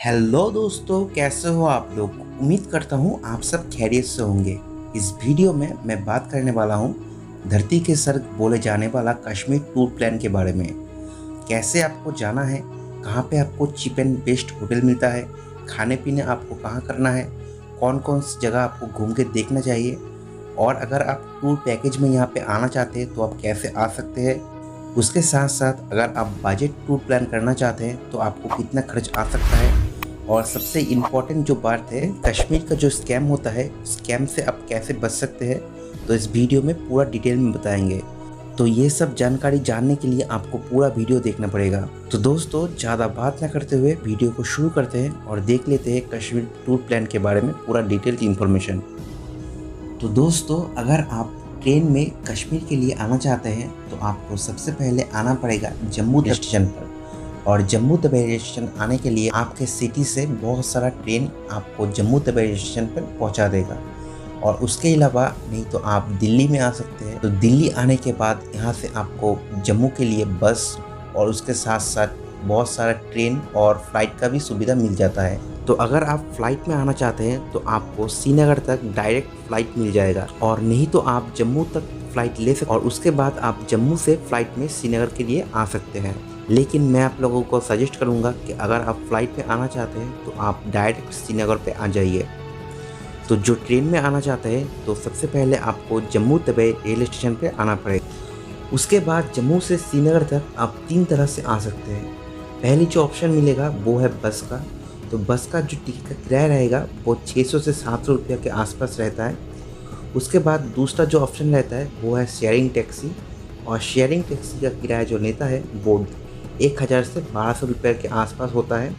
Hello दोस्तों, कैसे हो आप लोग। उम्मीद करता हूँ आप सब खैरियत से होंगे। इस वीडियो में मैं बात करने वाला हूँ धरती के स्वर्ग बोले जाने वाला कश्मीर टूर प्लान के बारे में। कैसे आपको जाना है, कहाँ पे आपको चीप एंड बेस्ट होटल मिलता है, खाने पीने आपको कहाँ करना है, कौन कौन सी जगह आपको घूम के देखना चाहिए, और अगर आप टूर पैकेज में यहाँ पे आना चाहते हैं तो आप कैसे आ सकते हैं। उसके साथ साथ अगर आप बजट टूर प्लान करना चाहते हैं तो आपको कितना खर्च आ सकता है। और सबसे इम्पोर्टेंट जो बात है, कश्मीर का जो स्कैम होता है, स्कैम से आप कैसे बच सकते हैं, तो इस वीडियो में पूरा डिटेल में बताएंगे। तो ये सब जानकारी जानने के लिए आपको पूरा वीडियो देखना पड़ेगा। तो दोस्तों, ज़्यादा बात ना करते हुए वीडियो को शुरू करते हैं और देख लेते हैं कश्मीर टूर प्लान के बारे में पूरा डिटेल्ड इन्फॉर्मेशन। तो दोस्तों, अगर आप ट्रेन में कश्मीर के लिए आना चाहते हैं तो आपको सबसे पहले आना पड़ेगा जम्मू स्टेशन पर। और जम्मू तवी स्टेशन आने के लिए आपके सिटी से बहुत सारा ट्रेन आपको जम्मू तवी स्टेशन पर पहुंचा देगा। और उसके अलावा नहीं तो आप दिल्ली में आ सकते हैं। तो दिल्ली आने के बाद यहाँ से आपको जम्मू के लिए बस और उसके साथ साथ बहुत सारा ट्रेन और फ्लाइट का भी सुविधा मिल जाता है। तो अगर आप फ्लाइट में आना चाहते हैं तो आपको श्रीनगर तक डायरेक्ट फ्लाइट मिल जाएगा, और नहीं तो आप जम्मू तक फ्लाइट ले सकते और उसके बाद आप जम्मू से फ्लाइट में श्रीनगर के लिए आ सकते हैं। लेकिन मैं आप लोगों को सजेस्ट करूंगा कि अगर आप फ्लाइट में आना चाहते हैं तो आप डायरेक्ट श्रीनगर पे आ जाइए। तो जो ट्रेन में आना चाहते हैं तो सबसे पहले आपको जम्मू तवी रेलवे स्टेशन पे आना पड़ेगा। उसके बाद जम्मू से श्रीनगर तक आप 3 तरह से आ सकते हैं। पहली जो ऑप्शन मिलेगा वो है बस का। तो बस का जो टिकट का किराया रहेगा वो 600 से 700 रुपये के आसपास रहता है। उसके बाद दूसरा जो ऑप्शन रहता है वो है शेयरिंग टैक्सी। और शेयरिंग टैक्सी का किराया जो लेता है वो 1000 से 1200 रुपये के आसपास होता है।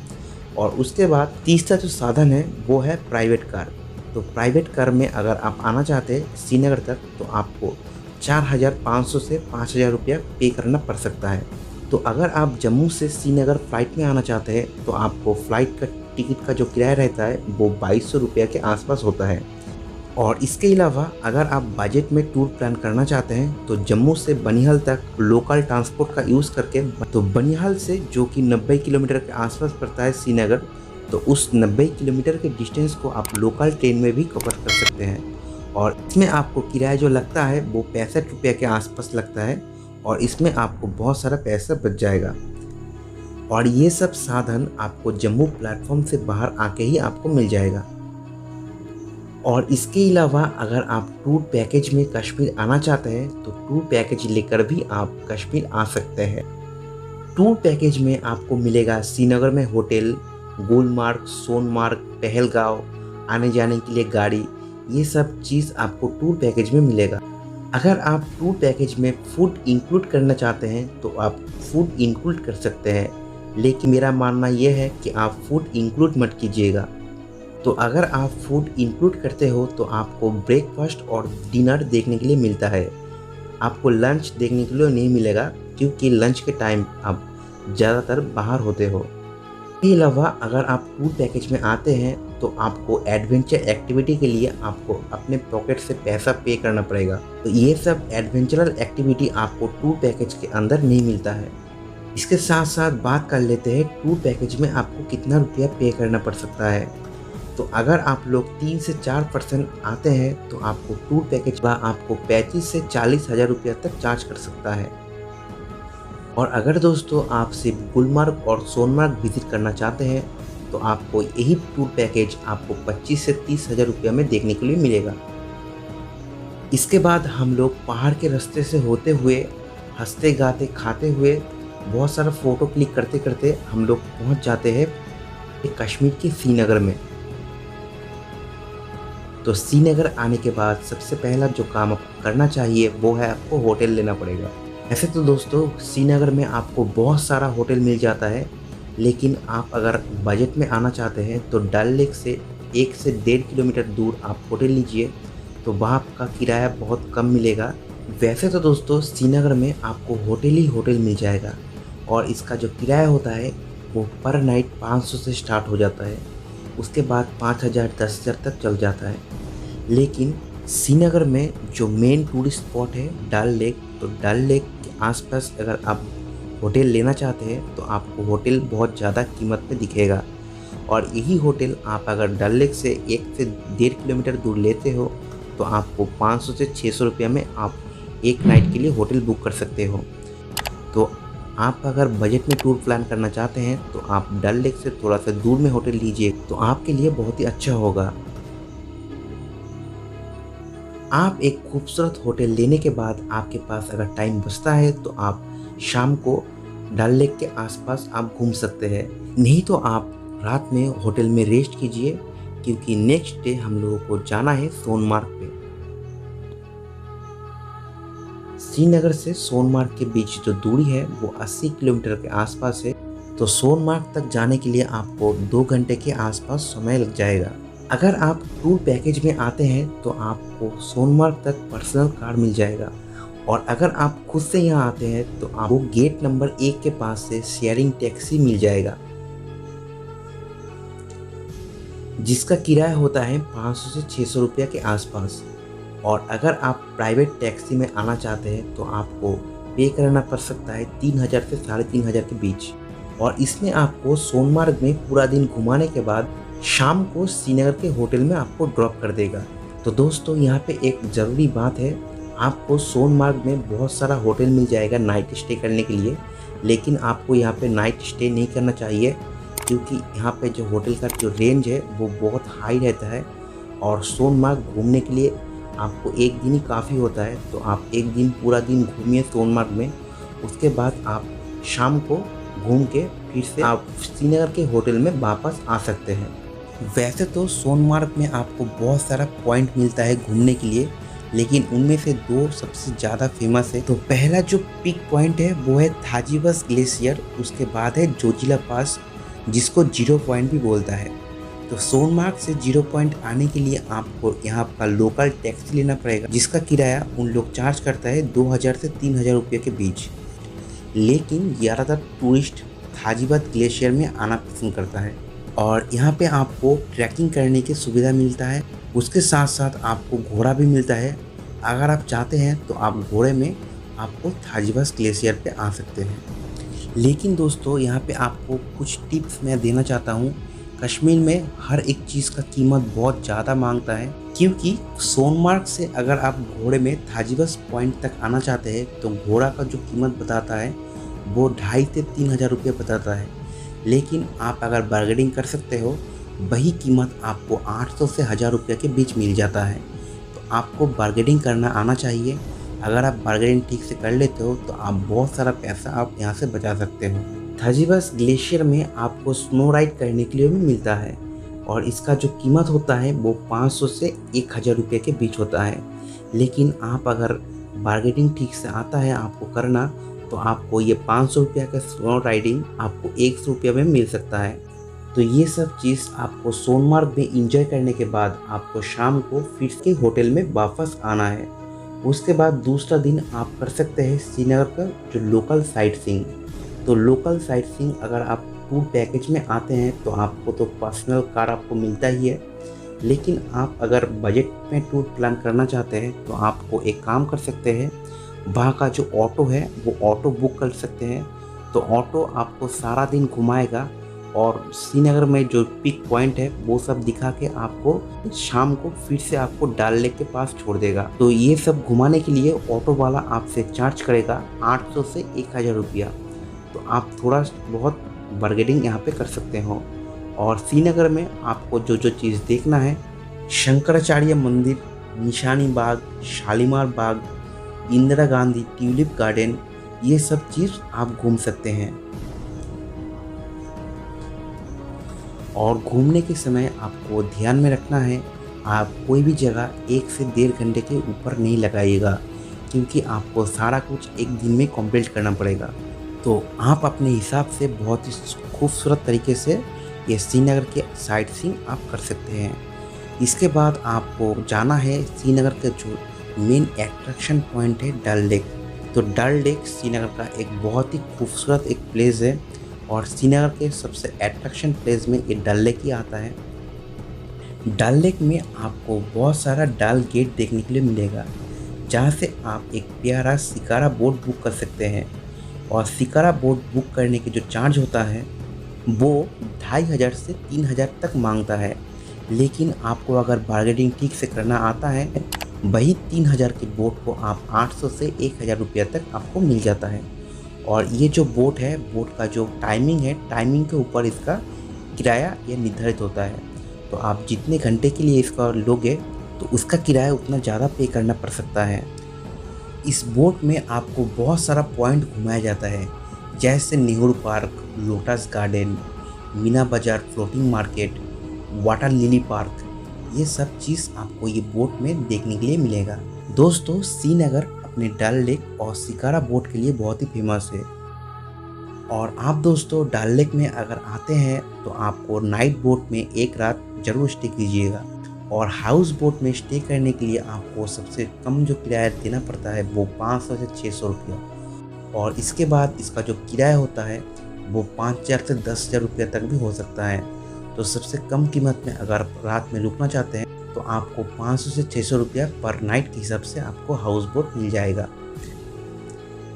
और उसके बाद तीसरा जो साधन है वो है प्राइवेट कार। तो प्राइवेट कार में अगर आप आना चाहते हैं श्रीनगर तक तो आपको 4500 से 5000 रुपया पे करना पड़ सकता है। तो अगर आप जम्मू से श्रीनगर फ़्लाइट में आना चाहते हैं तो आपको फ़्लाइट का टिकट का जो किराया रहता है वो 2200 रुपये के आसपास होता है। और इसके अलावा अगर आप बजट में टूर प्लान करना चाहते हैं तो जम्मू से बनिहाल तक लोकल ट्रांसपोर्ट का यूज़ करके, तो बनिहाल से जो कि 90 किलोमीटर के आसपास पड़ता है श्रीनगर, तो उस 90 किलोमीटर के डिस्टेंस को आप लोकल ट्रेन में भी कवर कर सकते हैं। और इसमें आपको किराया जो लगता है वो 65 रुपये के आसपास लगता है, और इसमें आपको बहुत सारा पैसा बच जाएगा। और ये सब साधन आपको जम्मू प्लेटफॉर्म से बाहर आके ही आपको मिल जाएगा। और इसके अलावा अगर आप टूर पैकेज में कश्मीर आना चाहते हैं तो टूर पैकेज लेकर भी आप कश्मीर आ सकते हैं। टूर पैकेज में आपको मिलेगा श्रीनगर में होटल, गुलमार्ग, सोनमार्ग, पहलगांव, आने जाने के लिए गाड़ी, ये सब चीज़ आपको टूर पैकेज में मिलेगा। अगर आप टूर पैकेज में फूड इंक्लूड करना चाहते हैं तो आप फूड इंक्लूड कर सकते हैं, लेकिन मेरा मानना यह है कि आप फूड इंक्लूड मत कीजिएगा। तो अगर आप फूड इंक्लूड करते हो तो आपको ब्रेकफास्ट और डिनर देखने के लिए मिलता है, आपको लंच देखने के लिए नहीं मिलेगा, क्योंकि लंच के टाइम आप ज़्यादातर बाहर होते हो। इसके अलावा अगर आप टूर पैकेज में आते हैं तो आपको एडवेंचर एक्टिविटी के लिए आपको अपने पॉकेट से पैसा पे करना पड़ेगा। तो ये सब एडवेंचरल एक्टिविटी आपको टूर पैकेज के अंदर नहीं मिलता है। इसके साथ साथ बात कर लेते हैं टूर पैकेज में आपको कितना रुपया पे करना पड़ सकता है। तो अगर आप लोग 3 से 4% आते हैं तो आपको टूर पैकेज आपको 35 से 40 हज़ार रुपया तक चार्ज कर सकता है। और अगर दोस्तों आप सिर्फ गुलमार्ग और सोनमार्ग विजिट करना चाहते हैं तो आपको यही टूर पैकेज आपको 25 से 30 हज़ार रुपया में देखने के लिए मिलेगा। इसके बाद हम लोग पहाड़ के रास्ते से होते हुए, हंसते गाते खाते हुए, बहुत सारा फ़ोटो क्लिक करते करते हम लोग पहुंच जाते हैं कश्मीर के श्रीनगर में। तो श्रीनगर आने के बाद सबसे पहला जो काम आपको करना चाहिए वो है आपको होटल लेना पड़ेगा। ऐसे तो दोस्तों श्रीनगर में आपको बहुत सारा होटल मिल जाता है, लेकिन आप अगर बजट में आना चाहते हैं तो डल लेक से 1 से 1.5 किलोमीटर दूर आप होटल लीजिए, तो वहाँ आपका किराया बहुत कम मिलेगा। वैसे तो दोस्तों श्रीनगर में आपको होटल ही होटल मिल जाएगा, और इसका जो किराया होता है वो पर नाइट 500 से स्टार्ट हो जाता है, उसके बाद 5000 10,000 तक चल जाता है। लेकिन श्रीनगर में जो मेन टूरिस्ट स्पॉट है डल लेक, तो डल लेक के आसपास अगर आप होटल लेना चाहते हैं तो आपको होटल बहुत ज़्यादा कीमत में दिखेगा। और यही होटल आप अगर डल लेक से 1 से 1.5 किलोमीटर दूर लेते हो तो आपको 500 से 600 रुपये में आप एक नाइट के लिए होटल बुक कर सकते हो। तो आप अगर बजट में टूर प्लान करना चाहते हैं तो आप डल लेक से थोड़ा सा दूर में होटल लीजिए तो आपके लिए बहुत ही अच्छा होगा। आप एक खूबसूरत होटल लेने के बाद आपके पास अगर टाइम बचता है तो आप शाम को डल लेक के आसपास आप घूम सकते हैं, नहीं तो आप रात में होटल में रेस्ट कीजिए क्योंकि नेक्स्ट डे हम लोगों को जाना है सोनमार्ग पे। श्रीनगर से सोनमार्ग के बीच जो दूरी है वो 80 किलोमीटर के आसपास है, तो सोनमार्ग तक जाने के लिए आपको 2 घंटे के आसपास समय लग जाएगा। अगर आप टूर पैकेज में आते हैं तो आपको सोनमार्ग तक पर्सनल कार मिल जाएगा, और अगर आप खुद से यहाँ आते हैं तो आपको गेट नंबर 1 के पास से शेयरिंग टैक्सी मिल जाएगा जिसका किराया होता है 500 से 600 रुपये के आसपास। और अगर आप प्राइवेट टैक्सी में आना चाहते हैं तो आपको पे करना पड़ सकता है 3000 से 3500 के बीच, और इसमें आपको सोनमार्ग में पूरा दिन घुमाने के बाद शाम को श्रीनगर के होटल में आपको ड्रॉप कर देगा। तो दोस्तों यहाँ पे एक ज़रूरी बात है, आपको सोनमार्ग में बहुत सारा होटल मिल जाएगा नाइट स्टे करने के लिए, लेकिन आपको यहाँ पे नाइट स्टे नहीं करना चाहिए क्योंकि यहाँ पे जो होटल का जो रेंज है वो बहुत हाई रहता है, और सोनमार्ग घूमने के लिए आपको एक दिन ही काफ़ी होता है। तो आप एक दिन पूरा दिन घूमिए सोनमार्ग में, उसके बाद आप शाम को घूम के फिर से आप श्रीनगर के होटल में वापस आ सकते हैं। वैसे तो सोनमार्ग में आपको बहुत सारा पॉइंट मिलता है घूमने के लिए, लेकिन उनमें से 2 सबसे ज़्यादा फेमस है। तो पहला जो पिक पॉइंट है वो है थाजीबस ग्लेशियर, उसके बाद है जोजिला पास जिसको 0 पॉइंट भी बोलता है। तो सोनमार्ग से 0 पॉइंट आने के लिए आपको यहाँ का लोकल टैक्सी लेना पड़ेगा जिसका किराया उन लोग चार्ज करता है 2000 से 3000 रुपये के बीच, लेकिन ज़्यादातर टूरिस्ट थाजीबस ग्लेशियर में आना पसंद करता है, और यहाँ पे आपको ट्रैकिंग करने की सुविधा मिलता है। उसके साथ साथ आपको घोड़ा भी मिलता है, अगर आप चाहते हैं तो आप घोड़े में आपको थाजीबस ग्लेशियर पे आ सकते हैं। लेकिन दोस्तों यहाँ पे आपको कुछ टिप्स मैं देना चाहता हूँ। कश्मीर में हर एक चीज़ का कीमत बहुत ज़्यादा मांगता है, क्योंकि सोनमार्ग से अगर आप घोड़े में थाजीबस पॉइंट तक आना चाहते हैं तो घोड़ा का जो कीमत बताता है वो 2500 से 3000 रुपये बताता है, लेकिन आप अगर बार्गेनिंग कर सकते हो वही कीमत आपको 800 से 1000 रुपये के बीच मिल जाता है। तो आपको बार्गेनिंग करना आना चाहिए। अगर आप बार्गेनिंग ठीक से कर लेते हो तो आप बहुत सारा पैसा आप यहाँ से बचा सकते हो। थाजीबस ग्लेशियर में आपको स्नो राइड करने के लिए भी मिलता है, और इसका जो कीमत होता है वो 500 से 1000 रुपये के बीच होता है, लेकिन आप अगर बार्गेनिंग ठीक से आता है आपको करना तो आपको ये 500 रुपये का स्नो राइडिंग आपको 100 रुपये में मिल सकता है। तो ये सब चीज़ आपको सोनमार्ग में इंजॉय करने के बाद आपको शाम को फिर के होटल में वापस आना है। उसके बाद दूसरा दिन आप कर सकते हैं श्रीनगर का जो लोकल साइट सीइंग। तो लोकल साइट सीइंग अगर आप टूर पैकेज में आते हैं तो आपको तो पर्सनल कार आपको मिलता ही है, लेकिन आप अगर बजट में टूर प्लान करना चाहते हैं तो आपको एक काम कर सकते हैं, वहाँ का जो ऑटो है वो ऑटो बुक कर सकते हैं। तो ऑटो आपको सारा दिन घुमाएगा और श्रीनगर में जो पिक पॉइंट है वो सब दिखा के आपको शाम को फिर से आपको डल लेक के पास छोड़ देगा। तो ये सब घुमाने के लिए ऑटो वाला आपसे चार्ज करेगा 800 से 1000 रुपया। तो आप थोड़ा बहुत बार्गेनिंग यहाँ पे कर सकते हो। और श्रीनगर में आपको जो जो चीज़ देखना है, शंकराचार्य मंदिर, निशानी बाग, शालीमार बाग, इंदिरा गांधी ट्यूलिप गार्डन, ये सब चीज़ आप घूम सकते हैं। और घूमने के समय आपको ध्यान में रखना है, आप कोई भी जगह 1 से 1.5 घंटे के ऊपर नहीं लगाइएगा, क्योंकि आपको सारा कुछ एक दिन में कंप्लीट करना पड़ेगा। तो आप अपने हिसाब से बहुत ही खूबसूरत तरीके से ये श्रीनगर के साइट सीइंग आप कर सकते हैं। इसके बाद आपको जाना है श्रीनगर का जो मेन अट्रैक्शन पॉइंट है डल लेक। तो डल लेक श्रीनगर का एक बहुत ही खूबसूरत एक प्लेस है, और श्रीनगर के सबसे अट्रैक्शन प्लेस में ये डल लेक ही आता है। डल लेक में आपको बहुत सारा डल गेट देखने के लिए मिलेगा, जहाँ से आप एक प्यारा शिकारा बोट बुक कर सकते हैं। और शिकारा बोट बुक करने के जो चार्ज होता है वो 2500 से 3000 तक मांगता है, लेकिन आपको अगर बार्गेनिंग ठीक से करना आता है, वही 3000 के बोट को आप 800 से 1000 रुपया तक आपको मिल जाता है। और ये जो बोट है, बोट का जो टाइमिंग है, टाइमिंग के ऊपर इसका किराया ये निर्धारित होता है। तो आप जितने घंटे के लिए इसका लोगे तो उसका किराया उतना ज़्यादा पे करना पड़ सकता है। इस बोट में आपको बहुत सारा पॉइंट घुमाया जाता है, जैसे Nehru park, lotus garden, Meena Bazaar floating market, water lily park. ये सब चीज़ आपको ये बोट में देखने के लिए मिलेगा। दोस्तों, श्रीनगर अपने डल लेक और शिकारा बोट के लिए बहुत ही फेमस है। और आप दोस्तों डल लेक में अगर आते हैं तो आपको नाइट बोट में एक रात जरूर स्टे कीजिएगा। और हाउस बोट में स्टे करने के लिए आपको सबसे कम जो किराया देना पड़ता है वो 500 से 600 रुपया। और इसके बाद इसका जो किराया होता है वो 5000 से 10,000 रुपया तक भी हो सकता है। तो सबसे कम कीमत में अगर रात में रुकना चाहते हैं तो आपको 500 से 600 रुपया पर नाइट के हिसाब से आपको हाउस बोट मिल जाएगा।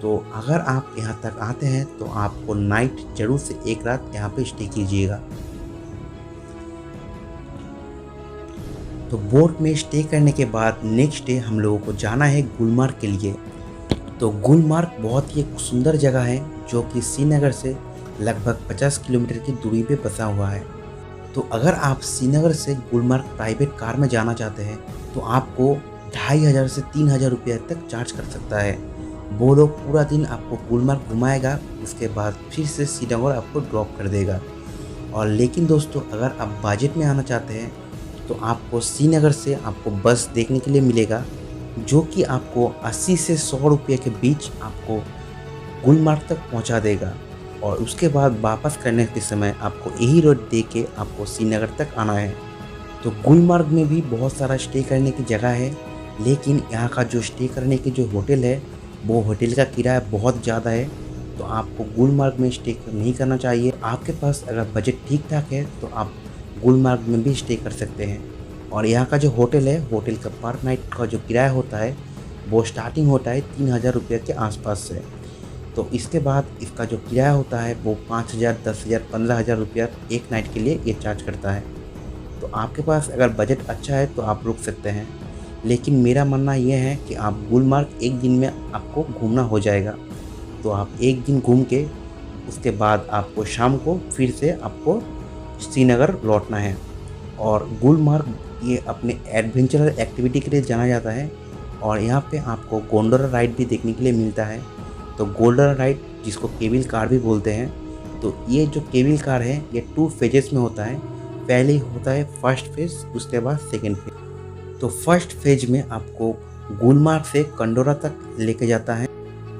तो अगर आप यहाँ तक आते हैं तो आपको नाइट जरूर से एक रात यहाँ पे स्टे कीजिएगा। तो बोट में स्टे करने के बाद नेक्स्ट डे हम लोगों को जाना है गुलमर्ग के लिए। तो गुलमर्ग बहुत ही एक सुंदर जगह है जो कि श्रीनगर से लगभग 50 किलोमीटर की दूरी पे बसा हुआ है। तो अगर आप श्रीनगर से गुलमर्ग प्राइवेट कार में जाना चाहते हैं तो आपको 2500 से 3000 रुपये तक चार्ज कर सकता है। वो लोग पूरा दिन आपको गुलमर्ग घुमाएगा, उसके बाद फिर से श्रीनगर आपको ड्रॉप कर देगा। और लेकिन दोस्तों अगर आप बजट में आना चाहते हैं तो आपको श्रीनगर से आपको बस देखने के लिए मिलेगा, जो कि आपको 80 से 100 रुपये के बीच आपको गुलमर्ग तक पहुंचा देगा। और उसके बाद वापस करने के समय आपको यही रोड दे के आपको श्रीनगर तक आना है। तो गुलमर्ग में भी बहुत सारा स्टे करने की जगह है, लेकिन यहाँ का जो स्टे करने की जो होटल है वो होटल का किराया बहुत ज़्यादा है। तो आपको गुलमर्ग में स्टे नहीं करना चाहिए। आपके पास अगर बजट ठीक ठाक है तो आप गुलमर्ग में भी स्टे कर सकते हैं। और यहाँ का जो होटल है, होटल का पर नाइट का जो किराया होता है वो स्टार्टिंग होता है 3000 रुपये के आसपास से। तो इसके बाद इसका जो किराया होता है वो 5000, 10,000, 15,000 रुपया एक नाइट के लिए ये चार्ज करता है। तो आपके पास अगर बजट अच्छा है तो आप रुक सकते हैं, लेकिन मेरा मानना ये है कि आप गुलमर्ग एक दिन में आपको घूमना हो जाएगा। तो आप एक दिन घूम के उसके बाद आपको शाम को फिर से आपको श्रीनगर लौटना है। और गुलमर्ग ये अपने एडवेंचरस एक्टिविटी के लिए जाना जाता है। और यहाँ पे आपको गोंडोला राइड भी देखने के लिए मिलता है। तो गोंडोला राइड जिसको केबल कार भी बोलते हैं, तो ये जो केबल कार है ये 2 फेजेस में होता है। पहले होता है फर्स्ट फेज, उसके बाद सेकेंड फेज। तो फर्स्ट फेज में आपको गुलमर्ग से कंडोरा तक लेके जाता है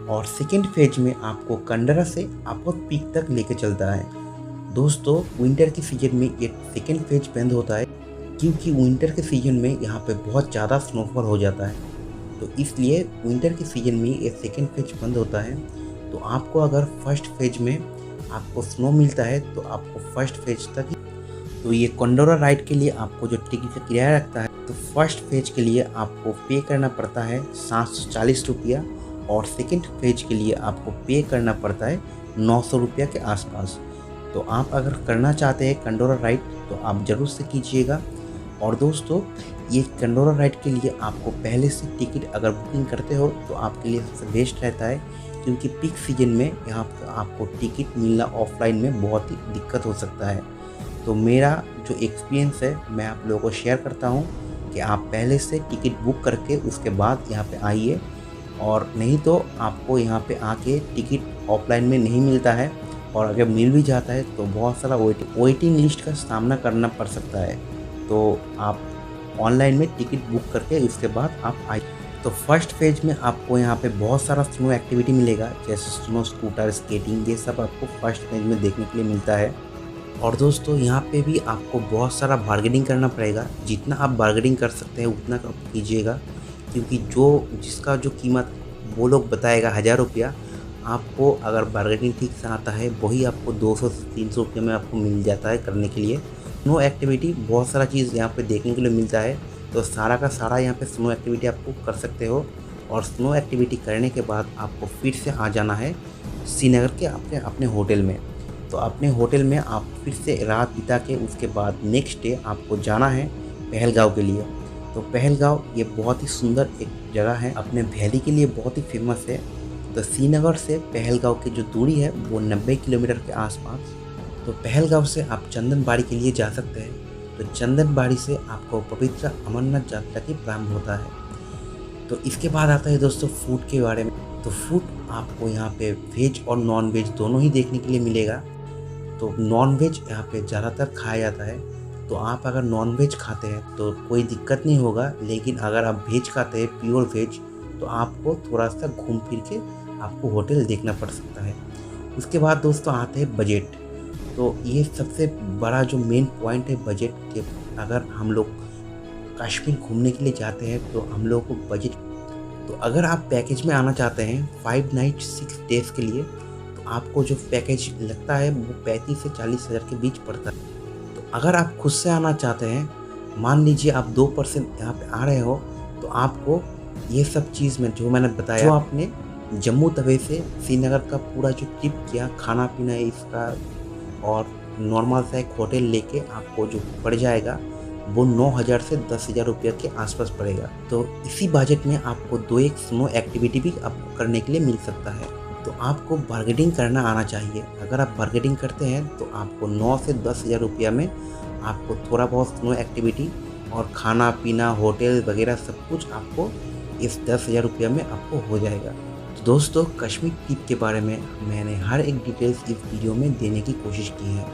और सेकेंड फेज में आपको कंडोरा से आपद पीक तक लेके चलता है। दोस्तों विंटर के सीजन में ये सेकेंड फेज बंद होता है, क्योंकि विंटर के सीजन में यहाँ पे बहुत ज़्यादा स्नोफॉल हो जाता है। तो इसलिए विंटर के सीजन में ये सेकेंड फेज बंद होता है। तो आपको अगर फर्स्ट फेज में आपको स्नो मिलता है तो आपको फर्स्ट फेज तक ही। तो ये कंडोरा राइड के लिए आपको जो टिकट का किराया रखता है, तो फर्स्ट फेज के लिए आपको पे करना पड़ता है 740 रुपया और सेकेंड फेज के लिए आपको पे करना पड़ता है 900 रुपया के आसपास। तो आप अगर करना चाहते हैं कंडोरा राइड तो आप ज़रूर से कीजिएगा। और दोस्तों ये कंडोरा राइड के लिए आपको पहले से टिकट अगर बुकिंग करते हो तो आपके लिए सबसे बेस्ट रहता है, क्योंकि पीक सीजन में यहाँ पर आपको टिकट मिलना ऑफलाइन में बहुत ही दिक्कत हो सकता है। तो मेरा जो एक्सपीरियंस है मैं आप लोगों को शेयर करता हूँ कि आप पहले से टिकट बुक करके उसके बाद यहाँ पे आइए। और नहीं तो आपको यहाँ पे आके टिकट ऑफलाइन में नहीं मिलता है, और अगर मिल भी जाता है तो बहुत सारा वेटिंग लिस्ट का सामना करना पड़ सकता है। तो आप ऑनलाइन में टिकट बुक करके उसके बाद आप आइए। तो फर्स्ट फेज में आपको यहाँ पे बहुत सारा स्नो एक्टिविटी मिलेगा, जैसे स्नो स्कूटर, स्केटिंग, ये सब आपको फर्स्ट फेज में देखने के लिए मिलता है। और दोस्तों यहाँ पे भी आपको बहुत सारा बार्गेनिंग करना पड़ेगा। जितना आप बार्गेनिंग कर सकते हैं उतना कीजिएगा, क्योंकि जिसका जो कीमत वो लोग बताएगा 1000 रुपया, आपको अगर बार्गेनिंग ठीक से आता है वही आपको 200 से 300 रुपये में आपको मिल जाता है करने के लिए। स्नो एक्टिविटी बहुत सारा चीज़ यहाँ पे देखने के लिए मिलता है। तो सारा का सारा यहाँ पे स्नो एक्टिविटी आपको कर सकते हो। और स्नो एक्टिविटी करने के बाद आपको फिर से आ जाना है श्रीनगर के अपने होटल में। तो अपने होटल में आप फिर से रात बिता के उसके बाद नेक्स्ट डे आपको जाना है पहलगाँव के लिए। तो पहलगाँव ये बहुत ही सुंदर एक जगह है, अपने वैली के लिए बहुत ही फेमस है। तो श्रीनगर से पहलगाँव की जो दूरी है वो 90 किलोमीटर के आसपास। तो पहलगाँव से आप चंदनबाड़ी के लिए जा सकते हैं। तो चंदनबाड़ी से आपको पवित्र अमरनाथ यात्रा की प्रारंभ होता है। तो इसके बाद आता है दोस्तों फूड के बारे में। तो फूड आपको यहाँ पे वेज और नॉन वेज दोनों ही देखने के लिए मिलेगा। तो नॉन वेज यहाँ पे ज़्यादातर खाया जाता है। तो आप अगर नॉन वेज खाते हैं तो कोई दिक्कत नहीं होगा, लेकिन अगर आप वेज खाते हैं प्योर वेज तो आपको थोड़ा सा घूम फिर के आपको होटल देखना पड़ सकता है। उसके बाद दोस्तों आते हैं बजट। तो ये सबसे बड़ा जो मेन पॉइंट है बजट के। अगर हम लोग कश्मीर घूमने के लिए जाते हैं तो हम लोग को बजट, तो अगर आप पैकेज में आना चाहते हैं 5 नाइट 6 डेज़ के लिए तो आपको जो पैकेज लगता है वो 35 से 40 हज़ार के बीच पड़ता है। तो अगर आप खुद से आना चाहते हैं, मान लीजिए आप 2% यहाँ पे आ रहे हो, तो आपको ये सब चीज़ में जो मैंने बताया, जो आपने जम्मू तवी से श्रीनगर का पूरा जो ट्रिप किया, खाना पीना इसका और नॉर्मल सा एक होटल लेके आपको जो पड़ जाएगा वो 9,000 से 10,000 रुपये के आसपास पड़ेगा। तो इसी बजट में आपको 2 स्नो एक्टिविटी भी आपको करने के लिए मिल सकता है। तो आपको बार्गेनिंग करना आना चाहिए। अगर आप बार्गेनिंग करते हैं तो आपको 9 से 10,000 रुपया में आपको थोड़ा बहुत स्नो एक्टिविटी और खाना पीना होटल वगैरह सब कुछ आपको इस 10,000 रुपया में आपको हो जाएगा। तो दोस्तों कश्मीर ट्रिप के बारे में मैंने हर एक डिटेल्स इस वीडियो में देने की कोशिश की है।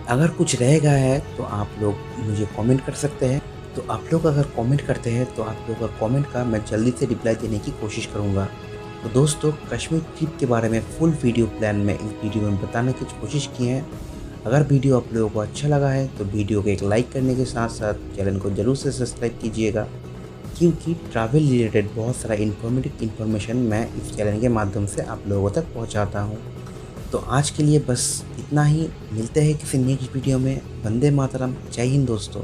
अगर कुछ रह गया है तो आप लोग मुझे कमेंट कर सकते हैं। तो आप लोग अगर कमेंट करते हैं तो आप लोग का कमेंट का मैं जल्दी से रिप्लाई देने की कोशिश करूँगा। तो दोस्तों कश्मीर ट्रिप के बारे में फुल वीडियो प्लान में इस वीडियो में बताने की कोशिश की है। अगर वीडियो आप लोगों को अच्छा लगा है तो वीडियो को एक लाइक करने के साथ साथ चैनल को ज़रूर से सब्सक्राइब कीजिएगा, क्योंकि ट्रैवल रिलेटेड बहुत सारा इन्फॉर्मेशन मैं इस चैनल के माध्यम से आप लोगों तक पहुँचाता हूँ। तो आज के लिए बस इतना ही। मिलते हैं किसी नेक्स्ट वीडियो में। वंदे मातरम। जय हिंद दोस्तों।